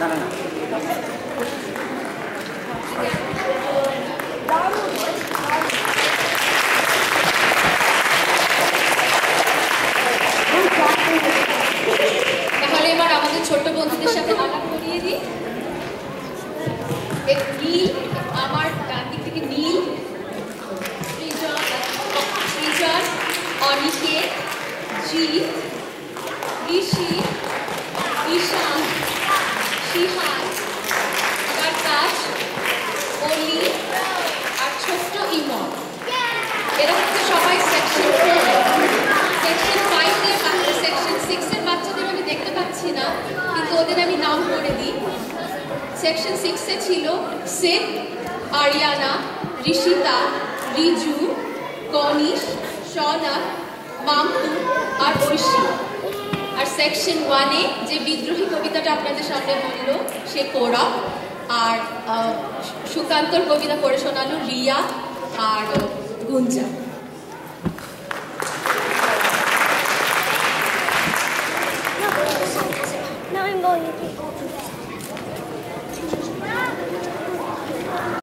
তাহলে এবার আমাদের ছোট্ট বন্ধুদের সাথে আলাপ করিয়ে দিই। নীল, আমার ডান দিক থেকে নীল, সৃজন, অনিকেত, জিৎ, ঋষি, ঈশান, শিহান, আকাশ, অলি আর ছোট্ট ইমন। এরা হচ্ছে সবাই সেকশন 5 এর বাচ্চা। সেকশন 6 এর বাচ্চাদের আমি দেখতে পাচ্ছি না, কিন্তু ওদের আমি নাম করে দিই। সেকশন 6 এ ছিল সিদ, আরিয়ানা, ঋষিতা, রিজু, কনিশ, সনক, মামু আর ঐশী। আর সেকশন 1 এ যে বিদ্রোহী কবিতাটা আপনাদের সামনে বললো সে কৌরব। আর সুকান্তর কবিতা পড়ে শোনালো রিয়া আর Gunja. Now I'm going to take off.